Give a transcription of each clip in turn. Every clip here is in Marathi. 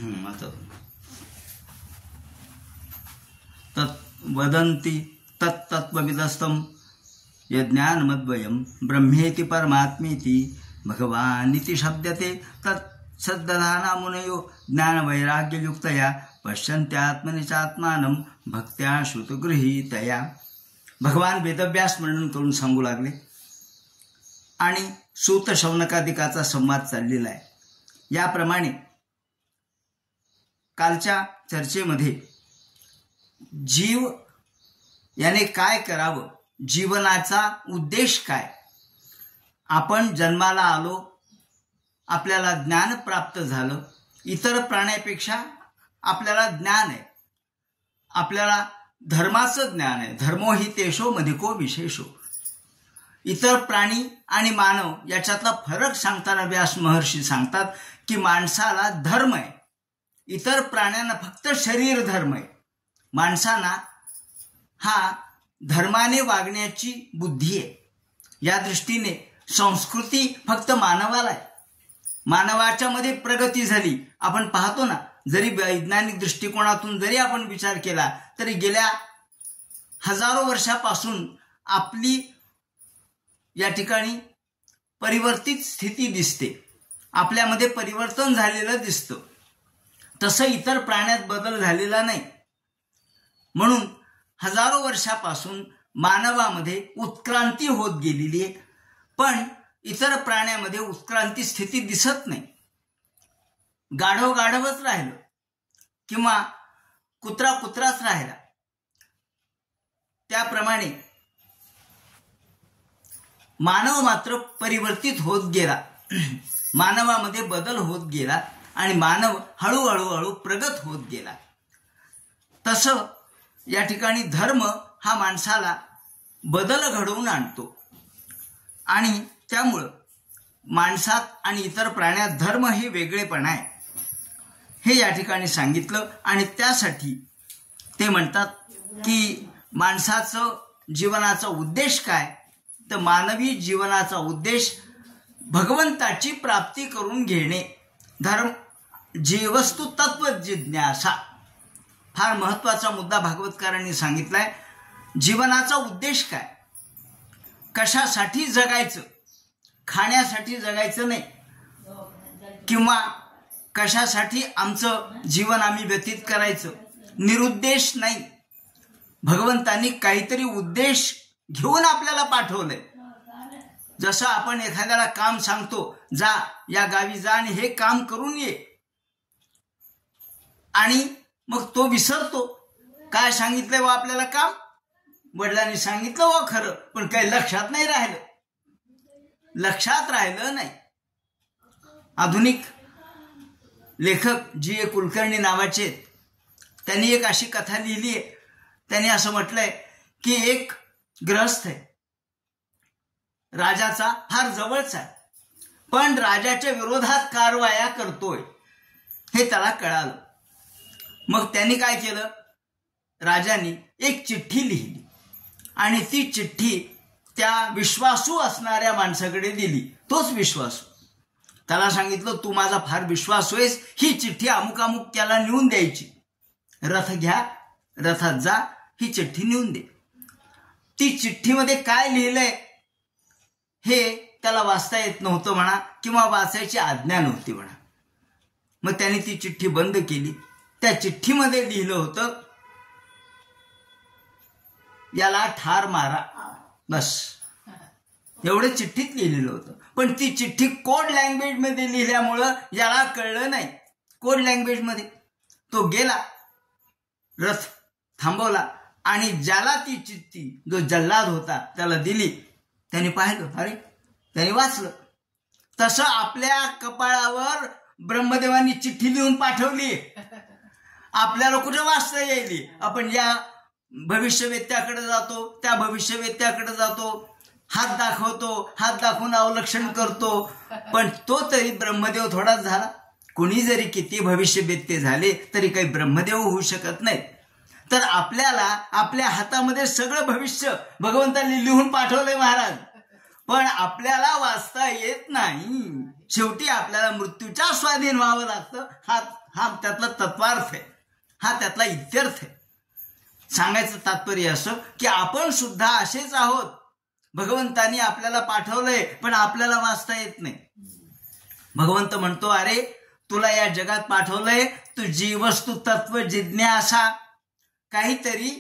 आता तत् वदन्ति तत्तत्त्वविदस्तम यज्ञानमद्वयं ब्रह्मेति परमात्मेति भगवानिति शब्दते तत् सद्दधाना मुनयो ज्ञानवैराग्ययुक्तया पश्यन्त्यात्मनि चात्मानं भक्त्या श्रुतगृहीतया. भगवान वेदव्यास वर्णन करून सांगू लागले आणि सूत शौनकादिकाचा संवाद चाललेला आहे. याप्रमाणे कालच्या चर्चेमध्ये जीव याने काय करावं, जीवनाचा उद्देश काय, आपण जन्माला आलो, आपल्याला ज्ञान प्राप्त झालं, इतर प्राण्यापेक्षा आपल्याला ज्ञान आहे, आपल्याला धर्माचं ज्ञान आहे, धर्मो हि तेषो मधिको विशेषो. इतर प्राणी आणि मानव याच्यातला फरक सांगताना व्यास महर्षी सांगतात की माणसाला धर्म आहे, इतर प्राण्यांना फक्त शरीर धर्म आहे. माणसांना हा धर्माने वागण्याची बुद्धी आहे. या दृष्टीने संस्कृती फक्त मानवाला आहे. मानवाच्या मध्ये प्रगती झाली. आपण पाहतो ना, जरी वैज्ञानिक दृष्टिकोनातून जरी आपण विचार केला तरी गेल्या हजारो वर्षापासून आपली या ठिकाणी परिवर्तित स्थिती दिसते, आपल्यामध्ये परिवर्तन झालेलं दिसतं. तसं इतर प्राण्यात बदल झालेला नाही. म्हणून हजारो वर्षापासून मानवामध्ये उत्क्रांती होत गेलेली आहे, पण इतर प्राण्यामध्ये उत्क्रांती स्थिती दिसत नाही. गाढव गाढवच राहिलं किंवा कुत्रा कुत्राच राहिला. त्याप्रमाणे मानव मात्र परिवर्तित होत गेला, मानवामध्ये बदल होत गेला आणि मानव हळूहळू प्रगत होत गेला. तसं या ठिकाणी धर्म हा माणसाला बदल घडवून आणतो आणि त्यामुळं माणसात आणि इतर प्राण्यात धर्म हे वेगळेपण आहे हे या ठिकाणी सांगितलं. आणि त्यासाठी ते म्हणतात की माणसाचं जीवनाचा उद्देश काय, तर मानवी जीवनाचा उद्देश भगवंताची प्राप्ती करून घेणे. धर्म जीवस्तु तत्व जिज्ञासा, फार महत्वाचा मुद्दा भागवतकारांनी सांगितलाय. जीवनाचा उद्देश काय, कशासाठी जगायचं, खाण्यासाठी जगायचं नाही किंवा कशासाठी आमचं जीवन आम्ही व्यतीत करायचं, निरुद्देश नाही. भगवंतांनी काहीतरी उद्देश घेऊन आपल्याला पाठवलंय. जसं आपण एखाद्याला काम सांगतो, जा या गावी जा आणि हे काम करून ये, आणि मग तो विसरतो. काय सांगितलंय व आपल्याला काम, वडिलांनी सांगितलं व खरं, पण काही लक्षात नाही राहिलं, लक्षात राहिलं नाही. आधुनिक लेखक जी ए कुलकर्णी नावाचे, त्यांनी एक अशी कथा लिहिली आहे. त्यांनी असं म्हटलंय की एक गृहस्थ आहे, राजाचा फार जवळचा आहे, पण राजाच्या विरोधात कारवाया करतोय हे त्याला कळालं. मग त्यांनी काय केलं, राजांनी एक चिठ्ठी लिहिली आणि ती चिठ्ठी त्या विश्वासू असणाऱ्या माणसाकडे दिली. तोच विश्वासू त्याला सांगितलं, तू माझा फार विश्वासू आहेस, ही चिठ्ठी अमुक अमुक त्याला नेऊन द्यायची, रथ घ्या, रथात जा, ही चिठ्ठी नेऊन दे. ती चिठ्ठीमध्ये काय लिहिलंय हे त्याला वाचता येत नव्हतं म्हणा, किंवा वाचायची आज्ञा नव्हती म्हणा. मग त्याने ती चिठ्ठी बंद केली. त्या चिठ्ठीमध्ये लिहिलं होतं, याला ठार मारा, बस एवढं चिठ्ठीत लिहिलेलं होतं. पण ती चिठ्ठी कोड लँग्वेज मध्ये लिहिल्यामुळं याला कळलं नाही. कोड लँग्वेज मध्ये तो गेला, रथ थांबवला आणि ज्याला ती चिठ्ठी, जो जल्लाद होता, त्याला दिली. त्याने पाहिलं, अरे त्याने वाचलं. तसं आपल्या कपाळावर ब्रह्मदेवांनी चिठ्ठी लिहून पाठवली, आपल्याला कुठे वाचता येईल. आपण या भविष्यवेत्याकडे जातो, त्या भविष्यवेत्याकडे जातो, हात दाखवतो, हात दाखवून अवलक्षण करतो, पण तो तरी ब्रह्मदेव थोडाच झाला. कुणी जरी किती भविष्यवेत्ते झाले तरी काही ब्रह्मदेव होऊ शकत नाही. तर आपल्याला आपल्या हातामध्ये सगळं भविष्य भगवंतांनी लिहून पाठवलंय महाराज. पण आपल्याला वाचता येत नाही. शेवटी आपल्याला मृत्यूच्या स्वाधीन व्हावं लागतं. हा त्यातला तत्वार्थ आहे, हा त्यातला इत्यर्थ आहे. सांगायचं तात्पर्य असं की आपण सुद्धा असेच आहोत. भगवंतानी आपल्याला पाठवलंय पण आपल्याला वाचता येत नाही. भगवंत म्हणतो, अरे तुला या जगात पाठवलंय, तू जीवस्तु तत्व जिज्ञासा, काहीतरी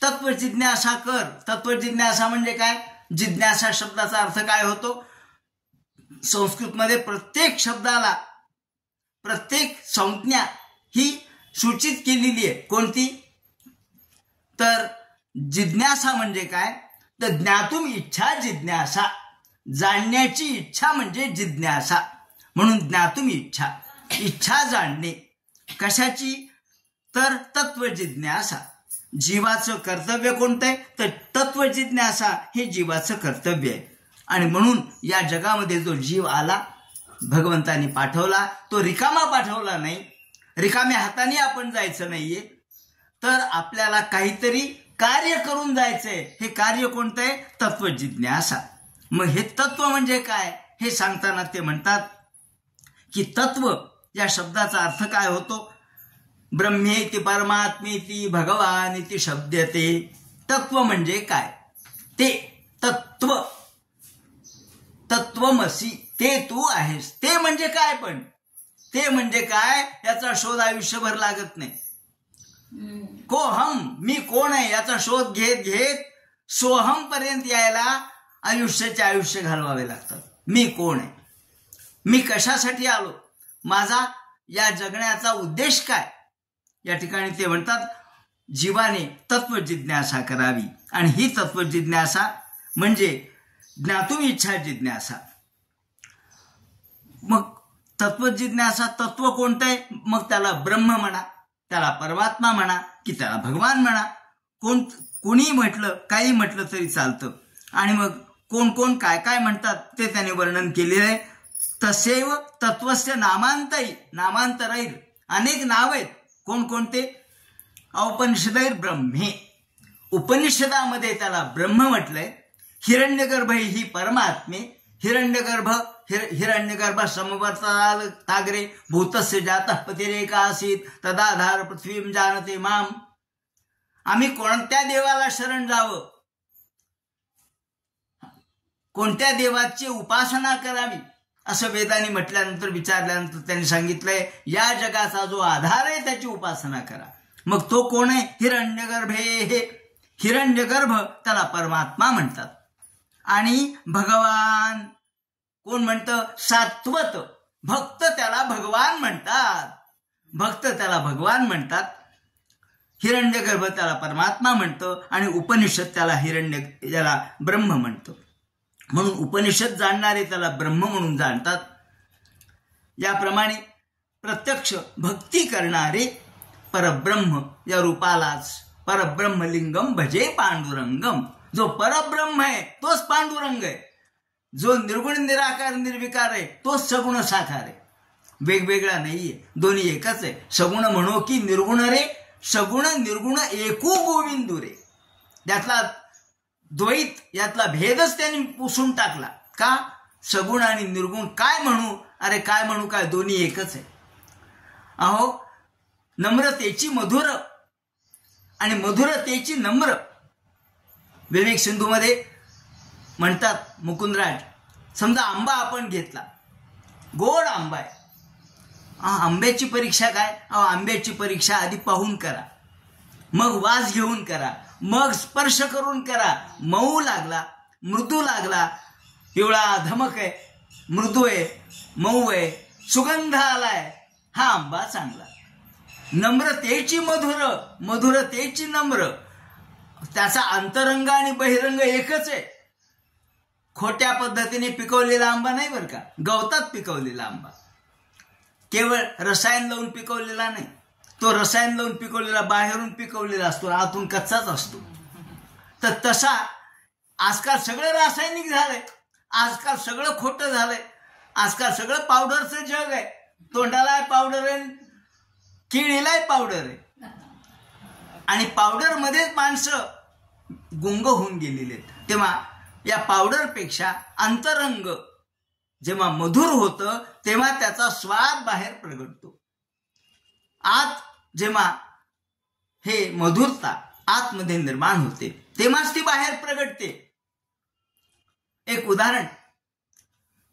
तत्व जिज्ञासा कर. तत्व जिज्ञासा म्हणजे काय? जिज्ञासा शब्दाचा अर्थ काय होतो? संस्कृतमध्ये प्रत्येक शब्दाला प्रत्येक संज्ञा ही सूचित केलेली आहे. कोणती? तर जिज्ञासा म्हणजे काय? तर ज्ञातुम इच्छा जिज्ञासा, जाणण्याची इच्छा म्हणजे जिज्ञासा. म्हणून ज्ञातुम इच्छा, इच्छा जाणणे. कशाची? तर तत्व जिज्ञासा. जीवाचं कर्तव्य कोणतं आहे? तर तत्व जिज्ञासा हे जीवाचं कर्तव्य आहे. आणि म्हणून या जगामध्ये जो जीव आला, भगवंतानी पाठवला, तो रिकामा पाठवला नाही. रिकाम्या हाताने आपण जायचं नाहीये, तर आपल्याला काहीतरी कार्य करून जायचंय. हे कार्य कोणतं आहे? तत्व जिज्ञासा. मग हे तत्व म्हणजे काय हे सांगताना ते म्हणतात की तत्व या शब्दाचा अर्थ काय होतो? ब्रह्मेति परमात्मेति भगवान इति शब्दते. तत्व म्हणजे काय? ते तत्व, तत्वमसी, ते तू आहेस. ते म्हणजे काय? पण ते म्हणजे काय याचा शोध आयुष्यभर लागत नाही. कोहम, मी कोण आहे याचा शोध घेत घेत सोहम पर्यंत यायला आयुष्य घालवावे लागतात. मी कोण आहे? मी कशासाठी आलो? माझा या जगण्याचा उद्देश काय? या ठिकाणी ते म्हणतात जीवाने तत्व जिज्ञासा करावी. आणि ही तत्व जिज्ञासा म्हणजे ज्ञातुम इच्छा जिज्ञासा. मग तत्व जिज्ञासा, तत्व कोणतं आहे? मग त्याला ब्रह्म म्हणा, त्याला परमात्मा म्हणा, की त्याला भगवान म्हणा. कोणी म्हटलं, काही म्हटलं तरी चालतं. आणि मग कोण कोण काय काय म्हणतात ते त्याने वर्णन केलेलं आहे. तसेव तत्वस्य नामांतरैर, अनेक नाव आहेत. कोणकोणते? औपनिषदैर ब्रह्मे, उपनिषदामध्ये त्याला ब्रह्म म्हटलंय. हिरण्यगर्भ ही परमात्मे. हिरण्यगर्भ समवर्ताग्रे भूतस्य जातः पतिरेका आसीत तदाधार पृथ्वीं जानते माम. आम्ही कोणत्या देवाला शरण जावं, कोणत्या देवाची उपासना करावी असं वेदांनी म्हटल्यानंतर, विचारल्यानंतर त्यांनी सांगितलंय या जगाचा जो आधार आहे त्याची उपासना करा. मग तो कोण आहे? हिरण्यगर्भे. हिरण्यगर्भ त्याला परमात्मा म्हणतात. आणि भगवान कोण म्हणतं? सात्वत. भक्त त्याला भगवान म्हणतात. भक्त त्याला भगवान म्हणतात. हिरण्यगर्भ त्याला परमात्मा म्हणतं आणि उपनिषद त्याला ब्रह्म म्हणतं. म्हणून उपनिषद जाणणारे त्याला ब्रह्म म्हणून जाणतात. याप्रमाणे प्रत्यक्ष भक्ती करणारे परब्रह्म या रूपालाच परब्रह्मलिंगम भजे पांडुरंगम. जो परब्रह्म आहे तोच पांडुरंग आहे. जो निर्गुण निराकार निर्विकार आहे तोच सगुण साकार आहे. वेगवेगळा नाहीये, दोन्ही एकच आहे. सगुण म्हणो की निर्गुण रे, सगुण निर्गुण एकू गोविंदू रे. त्यातला द्वैत, यातला भेदच त्यांनी पुसून टाकला. का? सगुण आणि निर्गुण काय म्हणू? अरे काय म्हणू काय, दोन्ही एकच आहे. अहो, नम्रतेची मधुर आणि मधुरतेची नम्र. विवेक सिंधूमध्ये म्हणतात मुकुंदराज, समजा आंबा आपण घेतला, गोड आंबा आहे. आंब्याची परीक्षा काय? आंब्याची परीक्षा आधी पाहून करा, मग वास घेऊन करा, मग स्पर्श करून करा. मऊ लागला, मृदू लागला, पिवळा धमक आहे, मृदू आहे, मऊ आहे, सुगंध आलाय, हा आंबा चांगला. नम्रतेची मधुर, मधुरतेची नम्र. त्याचा अंतरंग आणि बहिरंग एकच आहे. खोट्या पद्धतीने पिकवलेला आंबा नाही बरं का, गवतात पिकवलेला आंबा. केवळ रसायन लावून पिकवलेला नाही. तो रसायन लावून पिकवलेला बाहेरून पिकवलेला असतो, आतून कच्चाच असतो. तर तसा आजकाल सगळं रासायनिक झालंय, आजकाल सगळं खोटं झालंय, आजकाल सगळं पावडरचं जग आहे. तोंडाला पावडर आहे, किडीलाही पावडर आहे. आणि पावडर मध्येच माणसं गुंग होऊन गेलेले आहेत. तेव्हा या पावडरपेक्षा अंतरंग जेव्हा मधुर होतं तेव्हा त्याचा स्वाद बाहेर प्रगटतो. आत जेव्हा हे मधुरता आतमध्ये निर्माण होते तेव्हाच ती बाहेर प्रगटते. एक उदाहरण,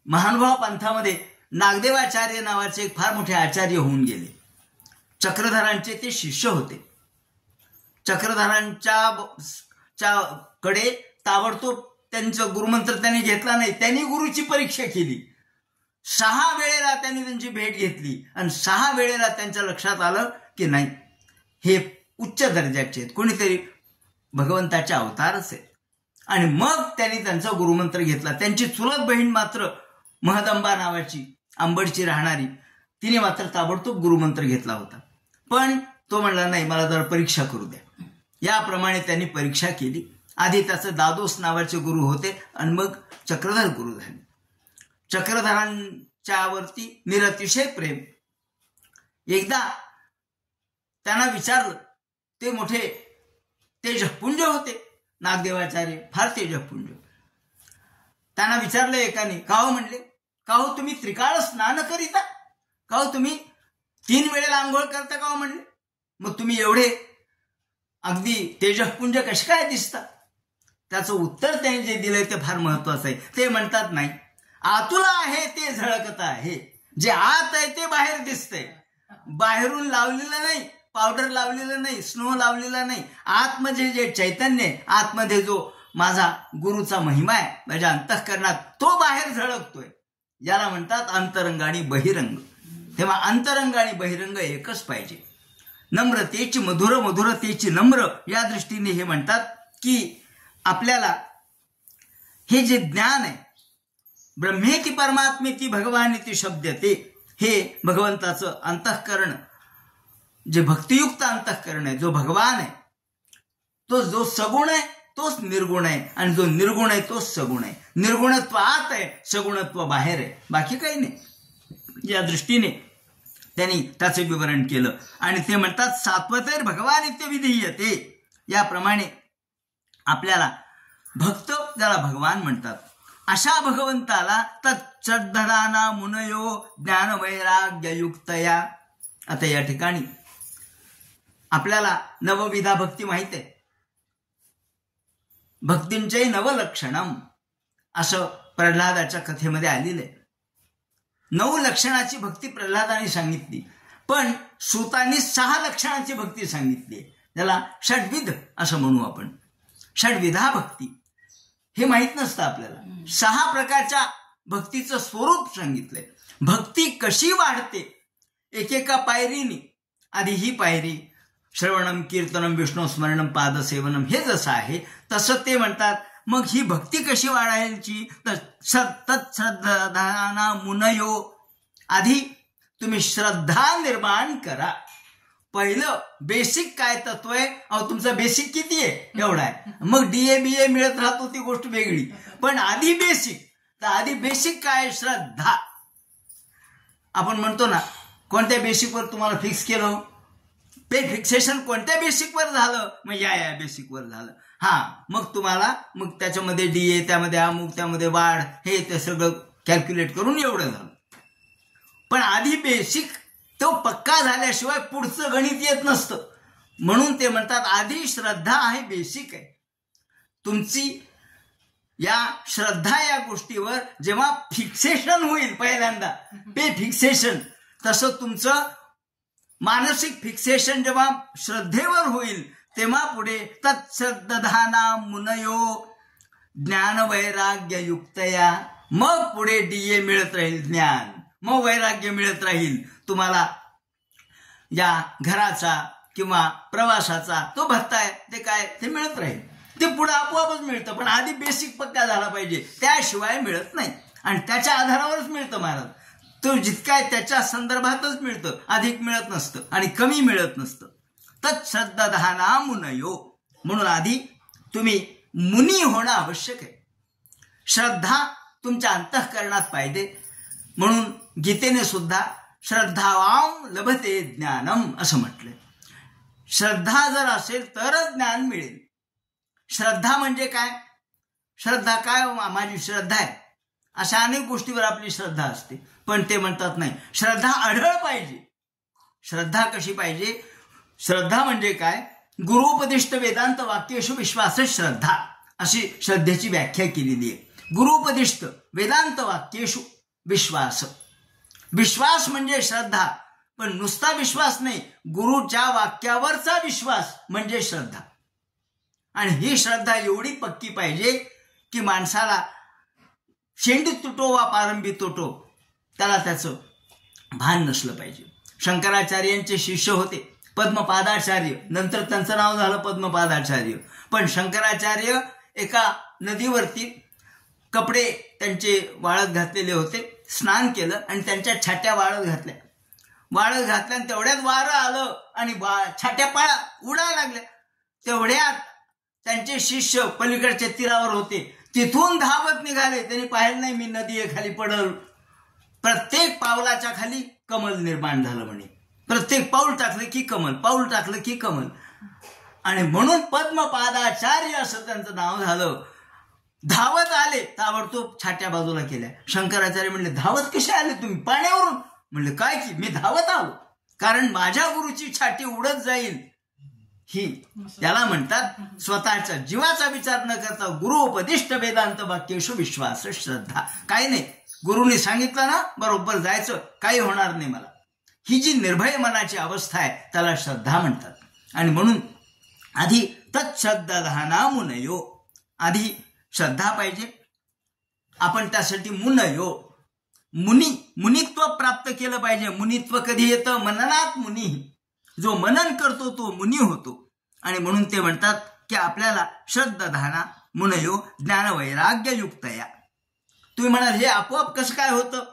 महानुभाव पंथामध्ये नागदेवाचार्य नावाचे एक फार मोठे आचार्य होऊन गेले. चक्रधरांचे ते शिष्य होते. चक्रधरांच्या कडे ताबडतोब त्यांचं गुरुमंत्र त्यांनी घेतला नाही. त्यांनी गुरुची परीक्षा केली. 6 वेळेला त्यांनी त्यांची भेट घेतली आणि 6 वेळेला त्यांच्या लक्षात आलं की नाही, हे उच्च दर्जाचे आहेत, कोणीतरी भगवंताचे अवतारच आहेत. आणि मग त्यांनी त्यांचा गुरुमंत्र घेतला. त्यांची चुलत बहीण मात्र महदंबा नावाची अंबडची राहणारी, तिने मात्र ताबडतोब गुरुमंत्र घेतला होता. पण तो म्हणला नाही, मला जरा परीक्षा करू द्या. याप्रमाणे त्यांनी परीक्षा केली. आधी त्याचं दादोस नावाचे गुरु होते आणि मग चक्रधर गुरु झाले. चक्रधरांच्या वरती निरतिशय प्रेम. एकदा त्यांना विचारलं, ते मोठे तेजपुंज होते नागदेवाचार्य, फार तेजपुंज. त्यांना विचारलं एकाने, का हो म्हणले, का हो तुम्ही त्रिकाळ स्नान करीता, का हो तुम्ही 3 वेळेला आंघोळ करता, का हो म्हणले, मग तुम्ही एवढे अगदी तेजपुंज कसे काय दिसता. त्याचं उत्तर त्यांनी जे दिलंय ते फार महत्वाचं आहे. ते म्हणतात, नाही, आतुला आहे ते झळकत आहे, जे आत आहे ते बाहेर दिसतंय. बाहेरून लावलेलं नाही, पावडर लावलेलं नाही, स्नो लावलेला नाही. आतमध्ये जे चैतन्य आहे, आतमध्ये जो माझा गुरुचा महिमा आहे माझ्या अंतःकरणात, तो बाहेर झळकतोय. याला म्हणतात अंतरंग आणि बहिरंग. तेव्हा अंतरंग आणि बहिरंग एकच पाहिजे. नम्रतेची मधुर, मधुरतेची नम्र, या दृष्टीने हे म्हणतात की आपल्याला हे जे ज्ञान आहे, ब्रह्मेति परमात्मेति भगवानिति शब्दते, हे भगवंताचं अंतःकरण, जे भक्तियुक्त अंतःकरण आहे, जो भगवान आहे, तो जो सगुण आहे तोच निर्गुण आहे आणि जो निर्गुण आहे तोच सगुण आहे. निर्गुणत्व आत आहे, सगुणत्व बाहेर आहे, बाकी काही नाही. या दृष्टीने त्यांनी त्याचे विवरण केलं आणि ते म्हणतात सात्वतेर भगवान इत्य विधीयते. याप्रमाणे आपल्याला भक्त ज्याला भगवान म्हणतात, अशा भगवंताला तत्सद्धदाना मुनयो ज्ञानवैराग्ययुक्तया. आता या ठिकाणी आपल्याला नवविधा भक्ती माहित आहे. भक्तींचे नवलक्षणम असं प्रल्हादाच्या कथेमध्ये आलेलं आहे. 9 लक्षणाची भक्ती प्रल्हादाने सांगितली, पण सूतांनी 6 लक्षणाची भक्ती सांगितली. त्याला षड्विध असं म्हणू आपण. षड्विधा भक्ती हे माहित नसतं आपल्याला. 6 प्रकारच्या भक्तीचं स्वरूप सांगितलंय. भक्ती कशी वाढते एकेका पायरीने. आधी ही पायरी श्रवणम कीर्तनम विष्णू स्मरणम पादसेवनम, हे जसं आहे तसं ते म्हणतात. मग ही भक्ती कशी वाढायची, तत्श्रद्धा मुनयो. आधी तुम्ही श्रद्धा निर्माण करा. पहिलं बेसिक काय तत्व आहे, अहो तुमचं बेसिक किती आहे एवढा आहे, मग DA BA मिळत राहतो ती गोष्ट वेगळी, पण आधी बेसिक. तर आधी बेसिक काय, श्रद्धा. आपण म्हणतो ना, कोणत्या बेसिकवर तुम्हाला फिक्स केलं, पे फिक्सेशन कोणत्या बेसिकवर झालं, मग या बेसिकवर झालं. मग तुम्हाला मग त्याच्यामध्ये DA, त्यामध्ये अमुक, त्यामध्ये वाढ, हे ते सगळं कॅल्क्युलेट करून एवढं झालं. पण आधी बेसिक तो पक्का झाल्याशिवाय पुढचं गणित येत नसतं. म्हणून ते म्हणतात आधी श्रद्धा आहे, बेसिक आहे तुमची. या श्रद्धा या गोष्टीवर जेव्हा फिक्सेशन होईल, पहिल्यांदा पे फिक्सेशन, तसं तुमचं मानसिक फिक्सेशन जेव्हा श्रद्धेवर होईल, तेव्हा पुढे तत्श्रद्धाना मुनयो ज्ञानवैराग्ययुक्तया. मग पुढे DA मिळत राहील, ज्ञान, मग वैराग्य मिळत राहील तुम्हाला. या घराचा किंवा प्रवासाचा तो भत्ता आहे, ते काय ते मिळत राहील. ते पुढे आपोआपच मिळतं, पण आधी बेसिक पक्का झाला पाहिजे, त्याशिवाय मिळत नाही. आणि त्याच्या आधारावरच मिळतं महाराज. तो जितका आहे त्याच्या संदर्भातच मिळतं, अधिक मिळत नसतं आणि कमी मिळत नसतं. तत्श्रद्धाना मुनयो. म्हणून आधी तुम्ही मुनी होणं आवश्यक आहे. श्रद्धा तुमच्या अंतःकरणात पाहिजे. म्हणून गीतेने सुद्धा श्रद्धावाम लभते ज्ञानम असं म्हटलंय. श्रद्धा जर असेल तरच ज्ञान मिळेल. श्रद्धा म्हणजे काय, श्रद्धा काय माझी श्रद्धा आहे, अशा अनेक गोष्टीवर आपली श्रद्धा असते. पण ते म्हणतात नाही, श्रद्धा अढळ पाहिजे. श्रद्धा कशी पाहिजे? श्रद्धा म्हणजे काय? गुरुपदिष्ट वेदांत वाक्येषु विश्वासच श्रद्धा, अशी श्रद्धेची व्याख्या केलेली आहे. गुरुपदिष्ट वेदांत वाक्येषु विश्वास. विश्वास म्हणजे श्रद्धा, पण नुसता विश्वास नाही, गुरुच्या वाक्यावरचा विश्वास म्हणजे श्रद्धा. आणि ही श्रद्धा एवढी पक्की पाहिजे की माणसाला शेंडी तुटो वा पारंबी तुटो, त्याला त्याचं भान नसलं पाहिजे. शंकराचार्यांचे शिष्य होते पद्मपादाचार्य, नंतर त्यांचं नाव झालं पद्मपादाचार्य. पण शंकराचार्य एका नदीवरती कपडे त्यांचे वाळत घातलेले होते, स्नान केलं आणि त्यांच्या छाट्या वाळत घातल्या आणि तेवढ्यात वारं आलं आणि छाट्या पाळा उडायला लागल्या. तेवढ्यात त्यांचे शिष्य पलीकडच्या तीरावर होते, तिथून धावत निघाले. त्यांनी पाहिलं नाही मी नदी खाली पडल. प्रत्येक पावलाच्या खाली कमल निर्माण झालं म्हणे. प्रत्येक पाऊल टाकलं की कमल, पाऊल टाकलं की कमल. आणि म्हणून पद्मपादाचार्य असं त्यांचं नाव झालं. धावत आले, ताबडतोब छाट्या बाजूला केल्या. शंकराचार्य म्हणले, धावत कसे आले तुम्ही पाण्यावरून? म्हणले, काय की मी धावत आलो, कारण माझ्या गुरुची छाटी उडत जाईल. ही त्याला म्हणतात स्वतःच्या जीवाचा विचार न करता गुरुपदिष्ट वेदांत वाक्येषु विश्वास श्रद्धा. काही नाही, गुरुने सांगितलं ना बरोबर जायचं, काही होणार नाही मला. ही जी निर्भय मनाची अवस्था आहे त्याला श्रद्धा म्हणतात. आणि म्हणून आधी तत्श्रद्धाना मुनयो, आधी श्रद्धा पाहिजे. आपण त्यासाठी मुनयो, मुनित्व प्राप्त केलं पाहिजे. मुनित्व कधी येतं? मननात मुनी. जो मनन करतो तो मुनी होतो. आणि म्हणून ते म्हणतात की आपल्याला श्रद्धाना मुनयो ज्ञान वैराग्य युक्तया. तुम्ही म्हणाल हे आपोआप कसं काय होतं?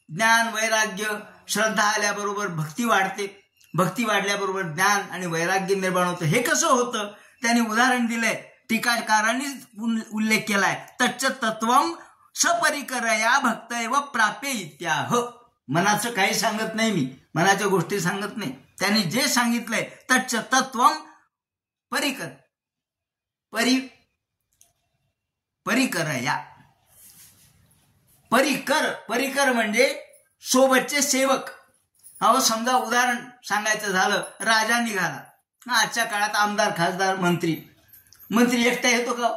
ज्ञान वैराग्य, श्रद्धा आल्याबरोबर भक्ती वाढते, भक्ती वाढल्याबरोबर ज्ञान आणि वैराग्य निर्माण होतं. हे कसं होतं? त्यांनी उदाहरण दिलंय, टीकाकारांनी उल्लेख केलाय. तच्च तत्वम सपरिकरया भक्तैव प्राप्य इत्याह. मनाचं काही सांगत नाही मी, मनाच्या गोष्टी सांगत नाही. त्यांनी जे सांगितलंय तच्च तत्वम परिकरया. परिकर म्हणजे सोबतचे सेवक. अहो समजा उदाहरण सांगायचं झालं, राजा निघाला. आजच्या काळात आमदार, खासदार, मंत्री एकटा येतो का?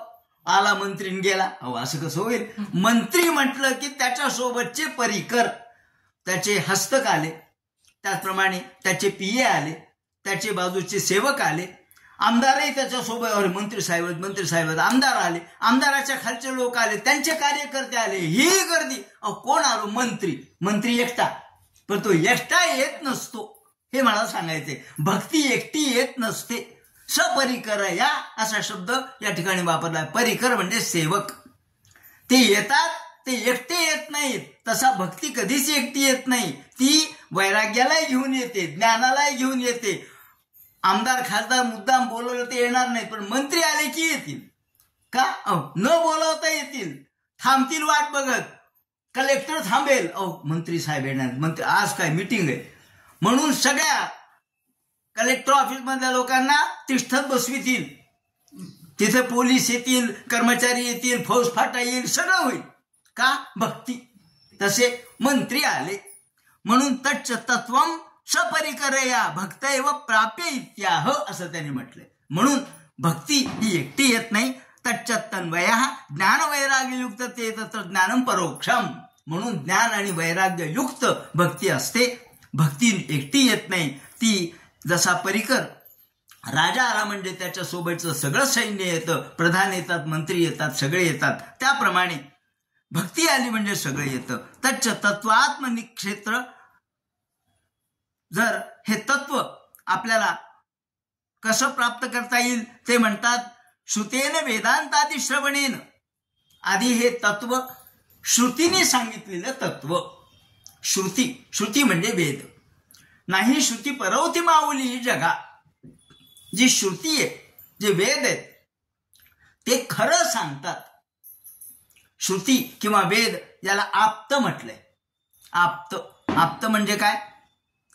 आला मंत्री गेला, अहो असं कसं होईल? मंत्री म्हटलं की त्याच्या सोबतचे परिकर, त्याचे हस्तक आले, त्याचप्रमाणे त्याचे पिये आले, त्याचे बाजूचे सेवक आले. आमदारही त्याच्यासोबत, मंत्री साहेब आमदार आले, आमदाराच्या खालचे लोक आले, त्यांचे कार्यकर्ते आले. ही गर्दी. अहो कोण आलो? मंत्री एकटा. पण तो एकटा येत नसतो, हे मला सांगायचंय. भक्ती एकटी येत नसते. सपरिकर या असा शब्द या ठिकाणी वापरला. परिकर म्हणजे सेवक. ते येतात, ते एकटे येत नाहीत. तसा भक्ती कधीच एकटी येत नाही. ती वैराग्यालाही घेऊन येते, ज्ञानालाही घेऊन येते. आमदार खासदार मुद्दाम बोलवलं ते येणार नाही, पण मंत्री आले की येतील का? न बोलवता येतील, थांबतील वाट बघत. कलेक्टर थांबेल, मंत्री साहेब येणार, मंत्री आज काय मीटिंग आहे म्हणून सगळ्या कलेक्टर ऑफिस मधल्या लोकांना तिष्ठत बसवितील. तिथे पोलीस येतील, कर्मचारी येतील, फौज फाटा येईल, सगळं होईल. का? भक्ती. तसे मंत्री आले म्हणून तच्च तत्वम सपरिकरया भक्तैव प्राप्य इत्याह असं त्यांनी म्हटलंय. म्हणून भक्ती ही एकटी येत नाही. तच्च तन्वयः ज्ञान वैराग्य युक्त ते तत्र ज्ञानम परोक्षम. म्हणून ज्ञान आणि वैराग्य युक्त भक्ती असते. भक्ती एकटी येत नाही. ती जसा परिकर, राजा आला म्हणजे त्याच्या सोबतचं सगळं सैन्य येतं, प्रधान येतात, मंत्री येतात, सगळे येतात. त्याप्रमाणे भक्ती आली म्हणजे सगळं येतं. तच्च तत्वात्मनिक्षेत्र. जर हे तत्व आपल्याला कसं प्राप्त करता येईल ते म्हणतात श्रुतेन वेदांतादि श्रवणेन. आधी हे तत्व श्रुतीने सांगितलेलं तत्व. श्रुती म्हणजे वेद. नाही श्रुती परवती माऊली ही जगा. जी श्रुती आहे, जे वेद आहेत ते खरं सांगतात. श्रुती किंवा वेद याला आप्त म्हटलंय. आप्त म्हणजे काय?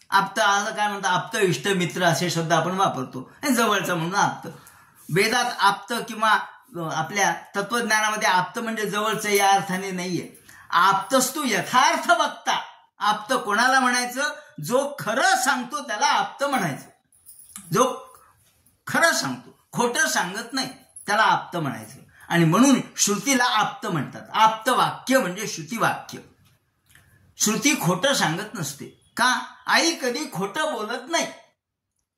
आप्त असं काय म्हणतात? आप्त, इष्ट, मित्र असे शब्द आपण वापरतो. जवळचा म्हणून आप्त. वेदात आप्त किंवा आपल्या तत्वज्ञानामध्ये आप्त म्हणजे जवळचं या अर्थाने नाहीये. आप्तस्तु यथार्थ वक्ता. आप्त कोणाला म्हणायचं? जो खरं सांगतो त्याला आप्त म्हणायचं. जो खरं सांगतो, खोटं सांगत नाही, त्याला आप्त म्हणायचं. आणि म्हणून श्रुतीला आप्त म्हणतात. आप्त वाक्य म्हणजे श्रुती वाक्य. श्रुती खोटं सांगत नसते. का? आई कधी खोटं बोलत नाही.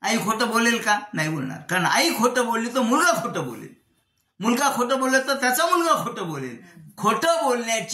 आई खोटं बोलेल का? नाही बोलणार. कारण आई खोटं बोलली तर मुलगा खोटं बोलेल, मुलगा खोटं बोलला तर त्याचा मुलगा खोटं बोलेल. खोटं बोलण्याची